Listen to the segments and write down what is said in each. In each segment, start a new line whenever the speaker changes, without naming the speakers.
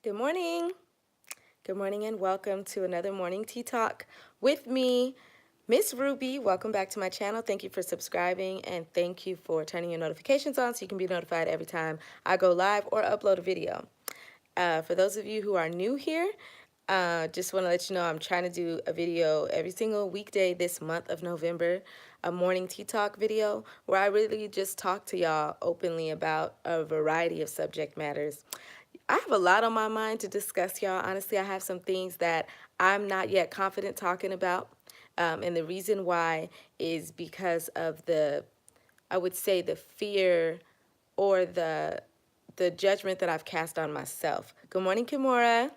Good morning. Good morning and welcome to another morning tea talk with me, Miss Ruby. Welcome back to my channel. Thank you for subscribing and thank you for turning your notifications on so you can be notified every time I go live or upload a video. For those of you who are new here, just want to let you know I'm trying to do a video every single weekday this month of November, a morning tea talk video where I really just talk to y'all openly about a variety of subject matters. I have a lot on my mind to discuss, y'all. Honestly, I have some things that I'm not yet confident talking about. And the reason why is because of I would say the fear or the judgment that I've cast on myself. Good morning, Kimora.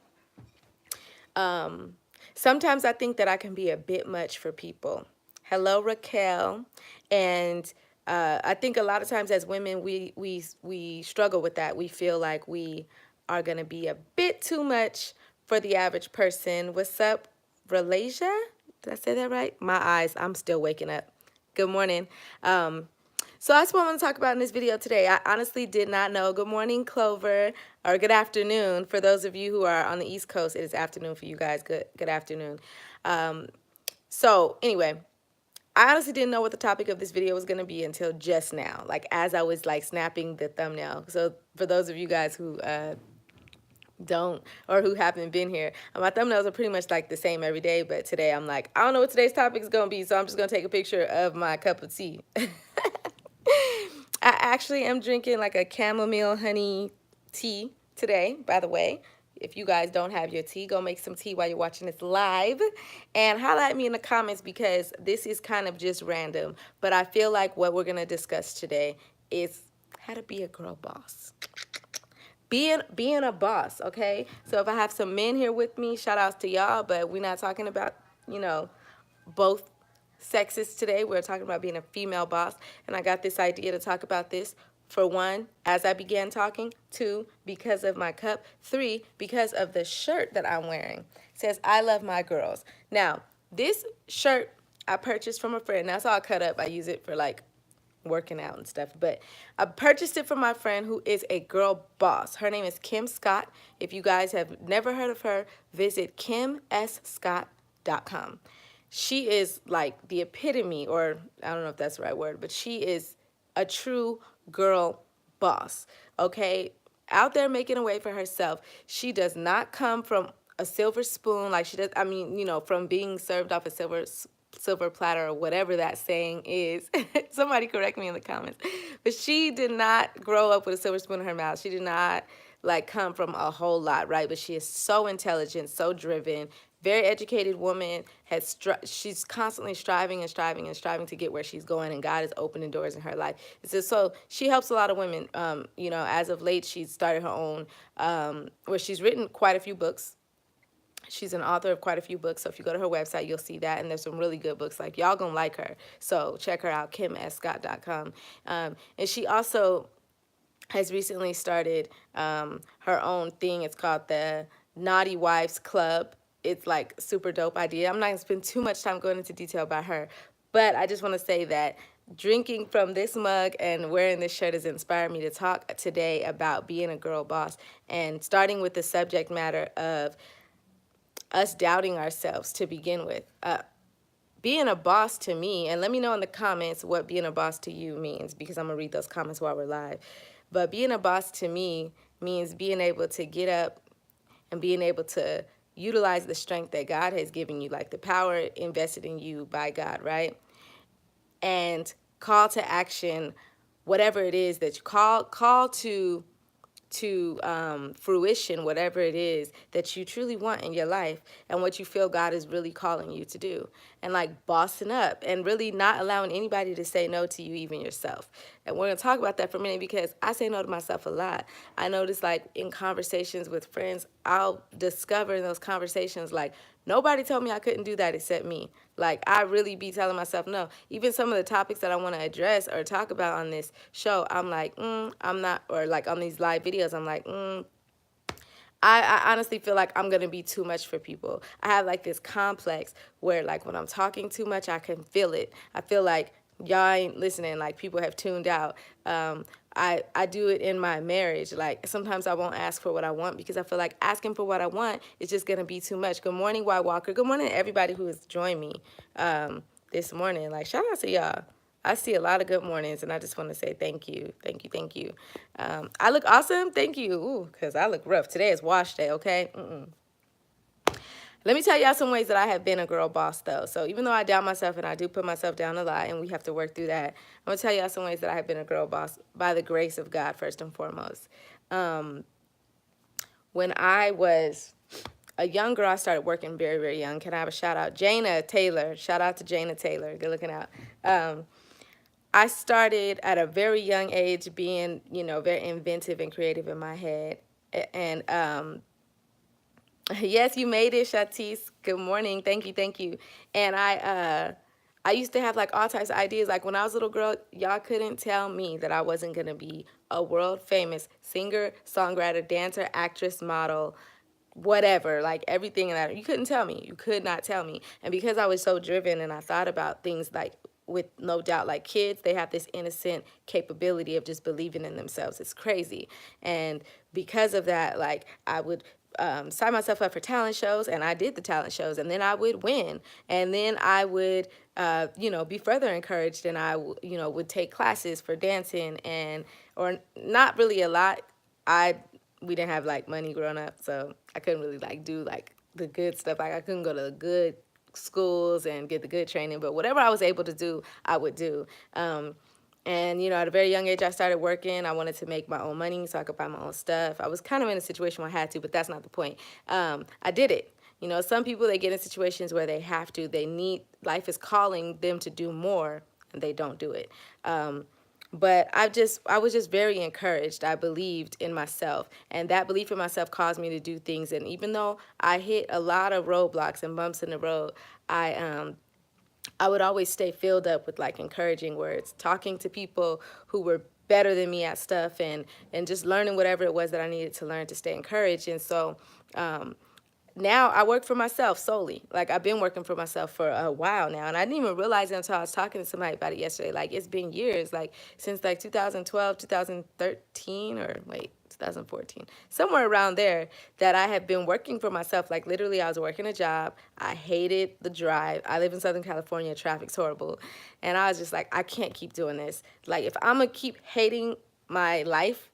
Sometimes I think that I can be a bit much for people. Hello, Raquel. And I think a lot of times as women, we struggle with that. We feel like we are going to be a bit too much for the average person. What's up, Ralasia? Did I say that right? My eyes, I'm still waking up. Good morning. So that's what I want to talk about in this video today. I honestly did not know. Good morning, Clover, or good afternoon. For those of you who are on the East Coast, it is afternoon for you guys. Good afternoon. So anyway, I honestly didn't know what the topic of this video was going to be until just now, like as I was like snapping the thumbnail. So for those of you guys who don't or who haven't been here, my thumbnails are pretty much like the same every day, but today I'm like, I don't know what today's topic is going to be, so I'm just going to take a picture of my cup of tea. I actually am drinking like a chamomile honey tea today, by the way. If you guys don't have your tea, go make some tea while you're watching this live. And holla at me in the comments because this is kind of just random. But I feel like what we're going to discuss today is how to be a girl boss. Being a boss, okay? So if I have some men here with me, shout outs to y'all, but we're not talking about, both sexist today. We're talking about being a female boss. And I got this idea to talk about this. For one, as I began talking. Two, because of my cup. Three, because of the shirt that I'm wearing. It says, I love my girls. Now, this shirt I purchased from a friend. That's all cut up. I use it for like working out and stuff. But I purchased it from my friend who is a girl boss. Her name is Kim Scott. If you guys have never heard of her, visit kimsscott.com. She is like the epitome, or I don't know if that's the right word, but she is a true girl boss, okay? Out there making a way for herself. She does not come from a silver spoon like she does, from being served off a silver platter or whatever that saying is. Somebody correct me in the comments. But she did not grow up with a silver spoon in her mouth. She did not like come from a whole lot, right? But she is so intelligent, so driven, very educated woman. She's constantly striving and striving and striving to get where she's going, and God is opening doors in her life. So she helps a lot of women. As of late, she's started her own, where she's written quite a few books. She's an author of quite a few books. So if you go to her website, you'll see that. And there's some really good books. Like, y'all gonna like her. So check her out, kimsscott.com. And she also has recently started her own thing. It's called the Naughty Wives Club. It's like super dope idea. I'm not gonna spend too much time going into detail about her, but I just want to say that drinking from this mug and wearing this shirt has inspired me to talk today about being a girl boss, and starting with the subject matter of us doubting ourselves to begin with. Being a boss to me, and let me know in the comments what being a boss to you means, because I'm gonna read those comments while we're live. But being a boss to me means being able to get up and being able to utilize the strength that God has given you, like the power invested in you by God, right? And call to action whatever it is that you call to fruition, whatever it is that you truly want in your life and what you feel God is really calling you to do. And like bossing up and really not allowing anybody to say no to you, even yourself. And we're going to talk about that for a minute because I say no to myself a lot. I notice like in conversations with friends, I'll discover in those conversations like, nobody told me I couldn't do that except me. Like, I really be telling myself no. Even some of the topics that I want to address or talk about on this show, I'm like, I'm not, or like on these live videos, I'm like, I honestly feel like I'm going to be too much for people. I have like this complex where like when I'm talking too much, I can feel it. I feel like y'all ain't listening. Like, people have tuned out. I do it in my marriage. Like, sometimes I won't ask for what I want because I feel like asking for what I want is just gonna be too much. Good morning, White Walker. Good morning to everybody who has joined me this morning. Like, shout out to y'all. I see a lot of good mornings, and I just want to say thank you, thank you, thank you. I look awesome. Thank you. Ooh, because I look rough. Today is wash day, okay? Let me tell y'all some ways that I have been a girl boss, though. So even though I doubt myself and I do put myself down a lot, and we have to work through that, I'm going to tell y'all some ways that I have been a girl boss by the grace of God, first and foremost. When I was a young girl, I started working very, very young. Can I have a shout out? Jana Taylor. Shout out to Jana Taylor. Good looking out. I started at a very young age being, very inventive and creative in my head. And yes, you made it, Shatis. Good morning. Thank you, thank you. And I used to have like all types of ideas. Like when I was a little girl, y'all couldn't tell me that I wasn't gonna be a world famous singer, songwriter, dancer, actress, model, whatever, like everything in that. You couldn't tell me. You could not tell me. And because I was so driven and I thought about things like, with no doubt, like kids, they have this innocent capability of just believing in themselves. It's crazy. And because of that, like I would sign myself up for talent shows, and I did the talent shows, and then I would win, and then I would be further encouraged, and I would take classes for dancing, and or not really a lot. We didn't have like money growing up, so I couldn't really like do like the good stuff. Like I couldn't go to the good schools and get the good training, but whatever I was able to do, I would do. And at a very young age, I started working. I wanted to make my own money so I could buy my own stuff. I was kind of in a situation where I had to, but that's not the point. I did it. Some people, they get in situations where they have to. Life is calling them to do more, and they don't do it. But I was just very encouraged. I believed in myself, and that belief in myself caused me to do things. And even though I hit a lot of roadblocks and bumps in the road, I would always stay filled up with like encouraging words, talking to people who were better than me at stuff, and just learning whatever it was that I needed to learn to stay encouraged. And so now I work for myself solely. Like I've been working for myself for a while now, and I didn't even realize it until I was talking to somebody about it yesterday. Like it's been years, like since like 2012, 2013, or wait, 2014, somewhere around there, that I have been working for myself. Like literally, I was working a job. I hated the drive. I live in Southern California. Traffic's horrible, and I was just like, I can't keep doing this. Like if I'm gonna keep hating my life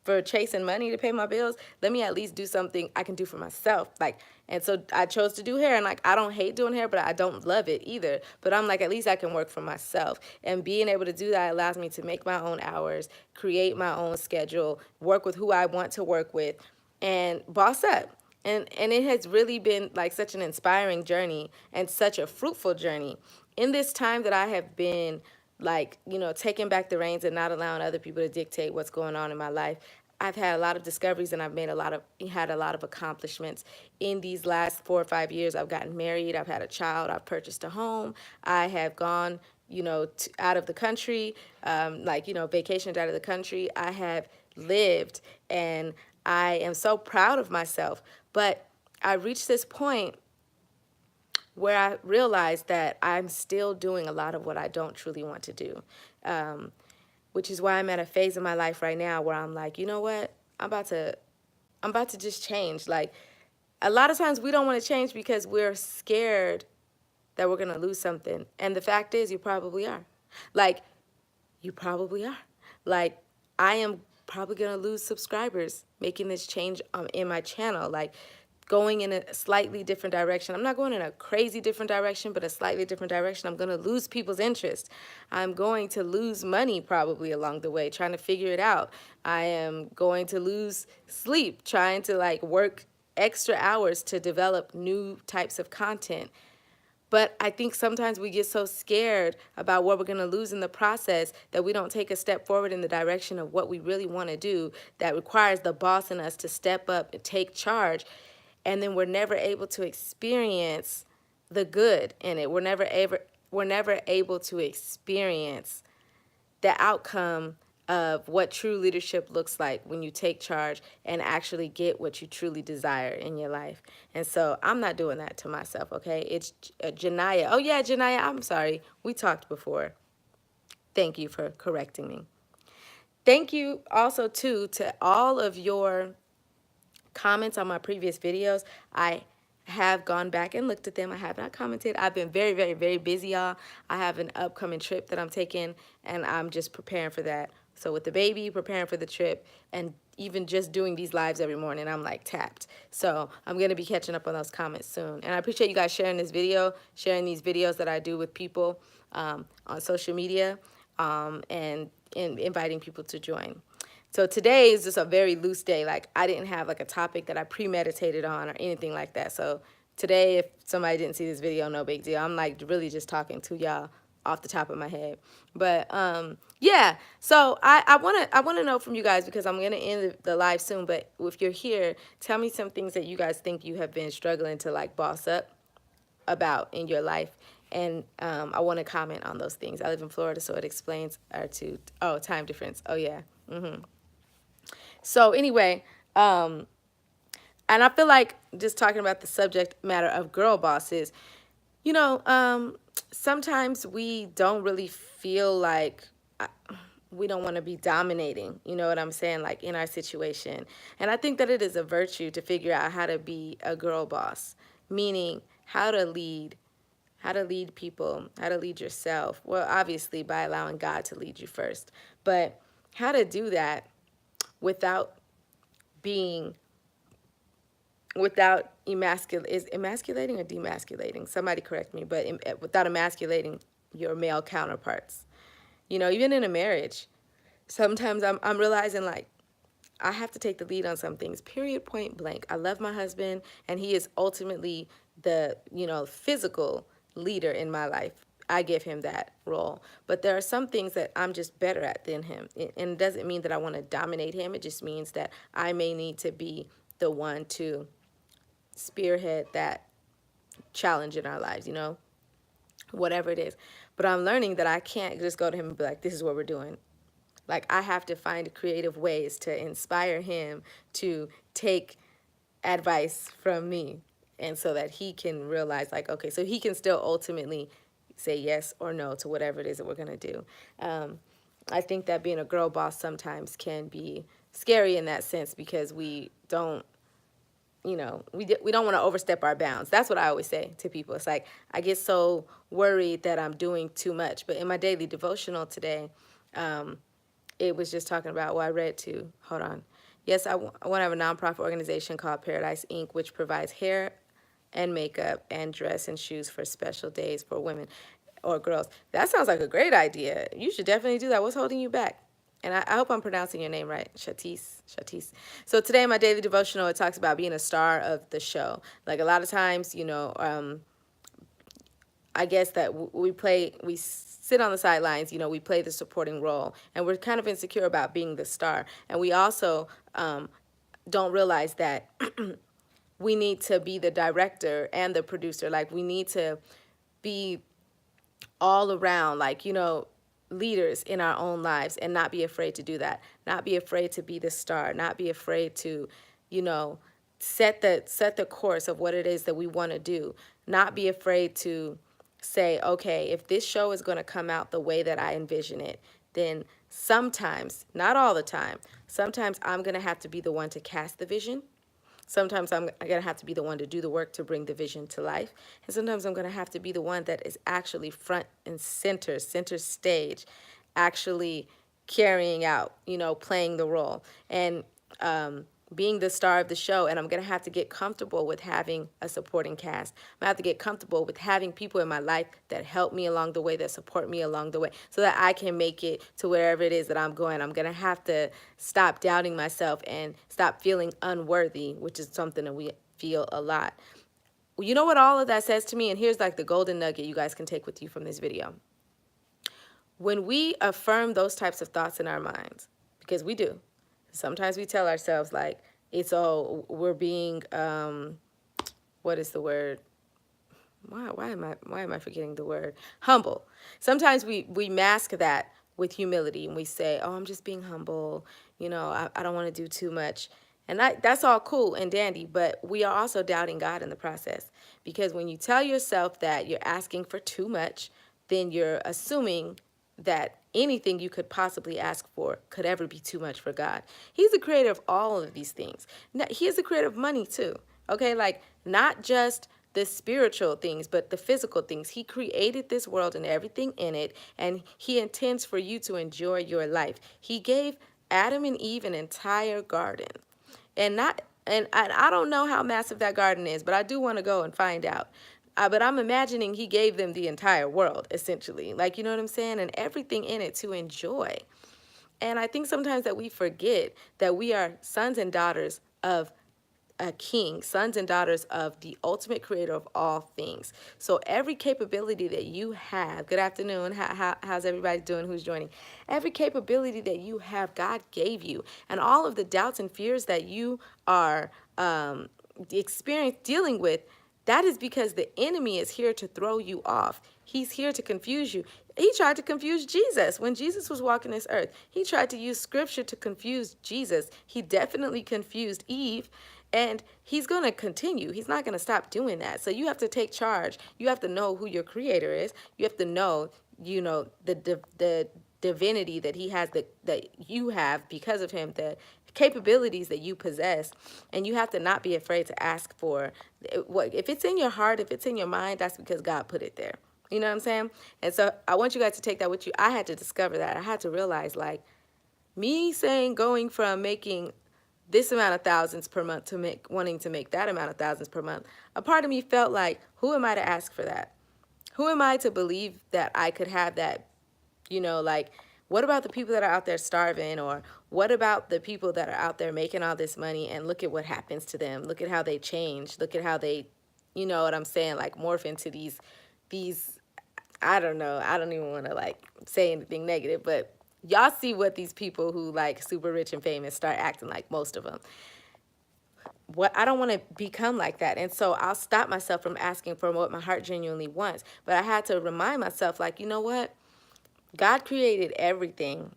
for chasing money to pay my bills, let me at least do something I can do for myself. Like, and so I chose to do hair, and like I don't hate doing hair, but I don't love it either. But I'm like, at least I can work for myself. And being able to do that allows me to make my own hours, create my own schedule, work with who I want to work with, and boss up. And it has really been like such an inspiring journey and such a fruitful journey. In this time that I have been like, taking back the reins and not allowing other people to dictate what's going on in my life, I've had a lot of discoveries, and I've had a lot of accomplishments in these last 4 or 5 years. I've gotten married, I've had a child, I've purchased a home, I have gone, out of the country, vacationed out of the country. I have lived, and I am so proud of myself. But I reached this point where I realized that I'm still doing a lot of what I don't truly want to do, which is why I'm at a phase in my life right now where I'm like, you know what? I'm about to just change. Like a lot of times we don't want to change because we're scared that we're gonna lose something, and the fact is, you probably are. Like you probably are. Like I am probably gonna lose subscribers making this change in my channel. Like going in a slightly different direction. I'm not going in a crazy different direction, but a slightly different direction. I'm going to lose people's interest. I'm going to lose money probably along the way trying to figure it out. I am going to lose sleep trying to like work extra hours to develop new types of content. But I think sometimes we get so scared about what we're going to lose in the process that we don't take a step forward in the direction of what we really want to do, that requires the boss in us to step up and take charge. And then we're never able to experience the good in it. We're never able to experience the outcome of what true leadership looks like when you take charge and actually get what you truly desire in your life. And so I'm not doing that to myself, okay? It's Janaya. Oh, yeah, Janaya, I'm sorry. We talked before. Thank you for correcting me. Thank you also, too, to all of your comments on my previous videos. I have gone back and looked at them. I have not commented. I've been very, very, very busy, y'all. I have an upcoming trip that I'm taking, and I'm just preparing for that. So with the baby, preparing for the trip, and even just doing these lives every morning, I'm like tapped. So I'm going to be catching up on those comments soon. And I appreciate you guys sharing this video, sharing these videos that I do with people on social media, and inviting people to join. So today is just a very loose day. Like, I didn't have like a topic that I premeditated on or anything like that. So today, if somebody didn't see this video, no big deal. I'm like really just talking to y'all off the top of my head. But yeah, so I wanna know from you guys, because I'm gonna end the live soon. But if you're here, tell me some things that you guys think you have been struggling to like boss up about in your life. And I want to comment on those things. I live in Florida, so it explains our time difference. Oh yeah. So anyway, and I feel like just talking about the subject matter of girl bosses, you know, sometimes we don't really feel like we don't want to be dominating, you know what I'm saying, like in our situation. And I think that it is a virtue to figure out how to be a girl boss, meaning how to lead people, how to lead yourself. Well, obviously by allowing God to lead you first, but how to do that without being without emasculating or demasculating, somebody correct me, but without emasculating your male counterparts. You know, even in a marriage, sometimes I'm realizing like I have to take the lead on some things, period, point blank. I love my husband, and he is ultimately the, physical leader in my life. I give him that role. But there are some things that I'm just better at than him. And it doesn't mean that I want to dominate him. It just means that I may need to be the one to spearhead that challenge in our lives, whatever it is. But I'm learning that I can't just go to him and be like, this is what we're doing. Like, I have to find creative ways to inspire him to take advice from me. And so that he can realize, like, okay, so he can still ultimately say yes or no to whatever it is that we're going to do. I think that being a girl boss sometimes can be scary in that sense, because we don't, we don't want to overstep our bounds. That's what I always say to people. It's like, I get so worried that I'm doing too much. But in my daily devotional today, it was just talking about, well, I read too. Hold on. Yes, I want to have a nonprofit organization called Paradise Inc., which provides hair and makeup and dress and shoes for special days for women or girls. That sounds like a great idea. You should definitely do that. What's holding you back? And I hope I'm pronouncing your name right, Shatis. So today in my daily devotional, it talks about being a star of the show. Like, a lot of times, I guess that we sit on the sidelines, we play the supporting role, and we're kind of insecure about being the star. And we also don't realize that we need to be the director and the producer. Like, we need to be all around, like, leaders in our own lives, and not be afraid to do that. Not be afraid to be the star. Not be afraid to, set the course of what it is that we want to do. Not be afraid to say, okay, if this show is going to come out the way that I envision it, then sometimes, not all the time, sometimes I'm going to have to be the one to cast the vision. Sometimes I'm going to have to be the one to do the work to bring the vision to life. And sometimes I'm going to have to be the one that is actually front and center stage, actually carrying out, playing the role. And being the star of the show. And I'm going to have to get comfortable with having a supporting cast. I'm going to have to get comfortable with having people in my life that help me along the way, that support me along the way, so that I can make it to wherever it is that I'm going. I'm going to have to stop doubting myself and stop feeling unworthy, which is something that we feel a lot. Well, you know what all of that says to me? And here's like the golden nugget you guys can take with you from this video. When we affirm those types of thoughts in our minds, because we do, sometimes we tell ourselves like, we're being, what is the word? Why am I forgetting the word? Humble. Sometimes we mask that with humility, and we say, oh, I'm just being humble. I don't want to do too much. And that's all cool and dandy, but we are also doubting God in the process. Because when you tell yourself that you're asking for too much, then you're assuming that anything you could possibly ask for could ever be too much for God. He's the creator of all of these things. Now, he is the creator of money too. Okay, like not just the spiritual things, but the physical things. He created this world and everything in it, and he intends for you to enjoy your life. He gave Adam and Eve an entire garden. And not and I don't know how massive that garden is, but I do want to go and find out. But I'm imagining he gave them the entire world, essentially. Like, you know what I'm saying? And everything in it to enjoy. And I think sometimes that we forget that we are sons and daughters of a king, sons and daughters of the ultimate creator of all things. So every capability that you have, good afternoon, how's everybody doing who's joining? Every capability that you have, God gave you. And all of the doubts and fears that you are dealing with, that is because the enemy is here to throw you off. He's here to confuse you. He tried to confuse Jesus when Jesus was walking this earth. He tried to use scripture to confuse Jesus. He definitely confused Eve, and he's going to continue. He's not going to stop doing that. So you have to take charge. You have to know who your creator is. You have to know, the divinity that he has, that you have because of him, the capabilities that you possess. And you have to not be afraid to ask for what, if it's in your heart, if it's in your mind, that's because God put it there. You know what I'm saying? And so I want you guys to take that with you. I had to discover that. I had to realize, like, me saying going from making this amount of thousands per month to wanting to make that amount of thousands per month, a part of me felt like, who am I to ask for that? Who am I to believe that I could have that? Like, what about the people that are out there starving? Or what about the people that are out there making all this money and look at what happens to them? Look at how they change. Look at how they, you know what I'm saying, like morph into these, I don't know. I don't even want to like say anything negative, but y'all see what these people who like super rich and famous start acting like, most of them. What, I don't want to become like that. And so I'll stop myself from asking for what my heart genuinely wants. But I had to remind myself, like, you know what? God created everything,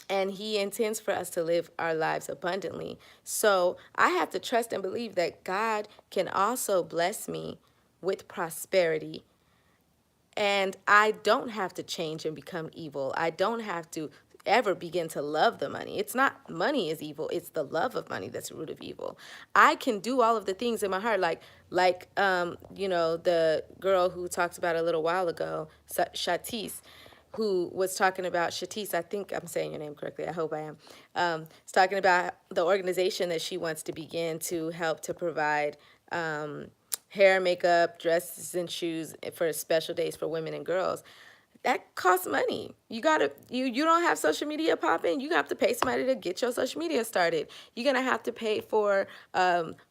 and he intends for us to live our lives abundantly. So I have to trust and believe that God can also bless me with prosperity. And I don't have to change and become evil. I don't have to ever begin to love the money. It's not money is evil. It's the love of money that's the root of evil. I can do all of the things in my heart, like the girl who talked about a little while ago, Shatis, who was talking about Shatis. I think I'm saying your name correctly. I hope I am. It's talking about the organization that she wants to begin to help to provide hair, makeup, dresses, and shoes for special days for women and girls. That costs money. You don't have social media popping. You have to pay somebody to get your social media started. You're gonna have to pay for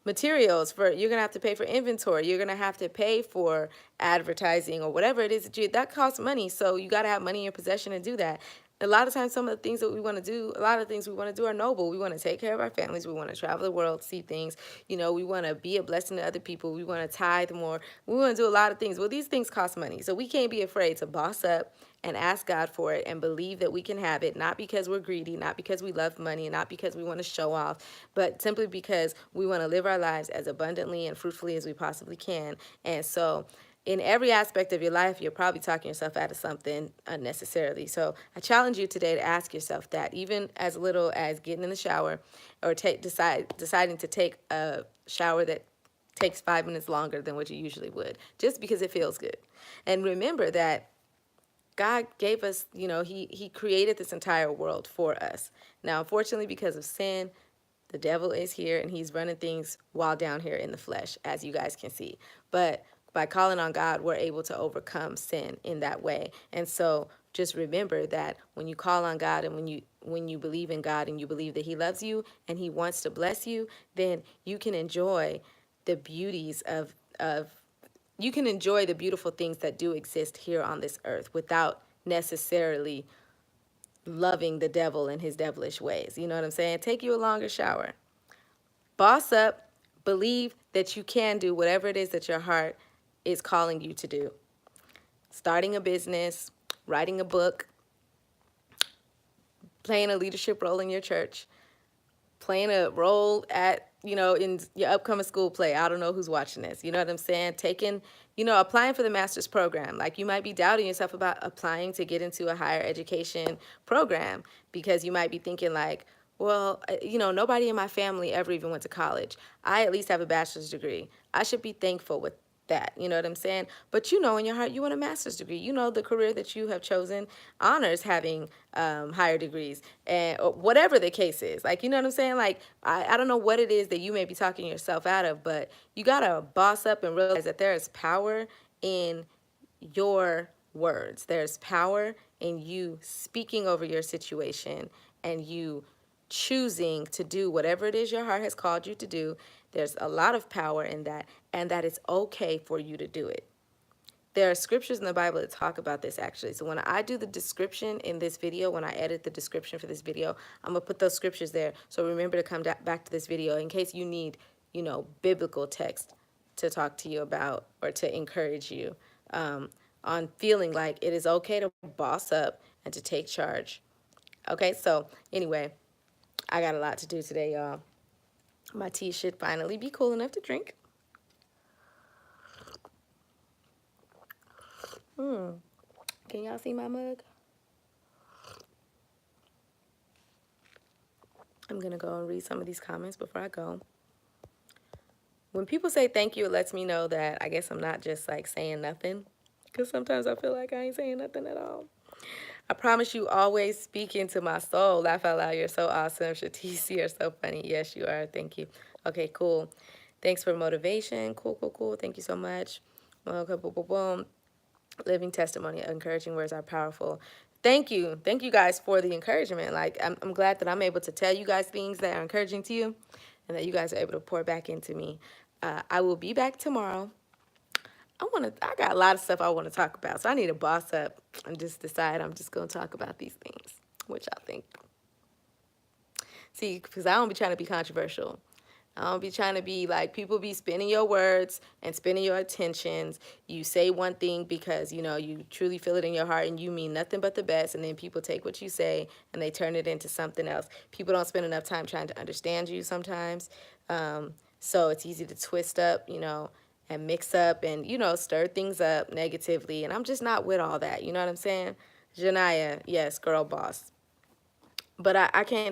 materials. You're gonna have to pay for inventory. You're gonna have to pay for advertising or whatever it is that costs money. So you gotta have money in your possession to do that. A lot of times, some of the things that we want to do, a lot of things we want to do are noble. We want to take care of our families. We want to travel the world, see things. We want to be a blessing to other people. We want to tithe more. We want to do a lot of things. Well, these things cost money. So we can't be afraid to boss up and ask God for it and believe that we can have it, not because we're greedy, not because we love money, not because we want to show off, but simply because we want to live our lives as abundantly and fruitfully as we possibly can. And so in every aspect of your life, you're probably talking yourself out of something unnecessarily. So I challenge you today to ask yourself that, even as little as getting in the shower or deciding to take a shower that takes 5 minutes longer than what you usually would, just because it feels good. And remember that God gave us, he created this entire world for us. Now, unfortunately, because of sin, the devil is here and he's running things while down here in the flesh, as you guys can see. But by calling on God, we're able to overcome sin in that way. And so just remember that when you call on God and when you believe in God and you believe that he loves you and he wants to bless you, then you can enjoy the beauties you can enjoy the beautiful things that do exist here on this earth without necessarily loving the devil in his devilish ways. You know what I'm saying? Take you a longer shower. Boss up. Believe that you can do whatever it is that your heart is calling you to do. Starting a business, writing a book, playing a leadership role in your church, playing a role at, in your upcoming school play. I don't know who's watching this. You know what I'm saying? Taking, applying for the master's program. Like, you might be doubting yourself about applying to get into a higher education program because you might be thinking like, well, nobody in my family ever even went to college. I at least have a bachelor's degree. I should be thankful with that. You know what I'm saying? But in your heart, you want a master's degree. The career that you have chosen honors having higher degrees, and or whatever the case is. Like, you know what I'm saying? Like, I don't know what it is that you may be talking yourself out of, but you got to boss up and realize that there is power in your words. There's power in you speaking over your situation and you choosing to do whatever it is your heart has called you to do. There's a lot of power in that, and that it's okay for you to do it. There are scriptures in the Bible that talk about this, actually. So when I do the description in this video, when I edit the description for this video, I'm going to put those scriptures there. So remember to come back to this video in case you need, biblical text to talk to you about or to encourage you on feeling like it is okay to boss up and to take charge. Okay, so anyway, I got a lot to do today, y'all. My tea should finally be cool enough to drink. Can y'all see my mug? I'm going to go and read some of these comments before I go. When people say thank you, it lets me know that I guess I'm not just like saying nothing, because sometimes I feel like I ain't saying nothing at all. I promise you always speak into my soul. Laugh out loud. You're so awesome. Shatisi, you're so funny. Yes, you are. Thank you. Okay, cool. Thanks for motivation. Cool, cool, cool. Thank you so much. Okay, boom, boom, boom. Living testimony, encouraging words are powerful. Thank you. Thank you guys for the encouragement. Like, I'm glad that I'm able to tell you guys things that are encouraging to you and that you guys are able to pour back into me. I will be back tomorrow. I got a lot of stuff I want to talk about, so I need to boss up and just decide I'm just going to talk about these things. What y'all think? See, because I don't be trying to be controversial. I don't be trying to be like, people be spinning your words and spinning your attentions. You say one thing because, you truly feel it in your heart and you mean nothing but the best. And then people take what you say and they turn it into something else. People don't spend enough time trying to understand you sometimes. So it's easy to twist up, and mix up and, stir things up negatively. And I'm just not with all that. You know what I'm saying? Janaya, yes, girl boss. But I can't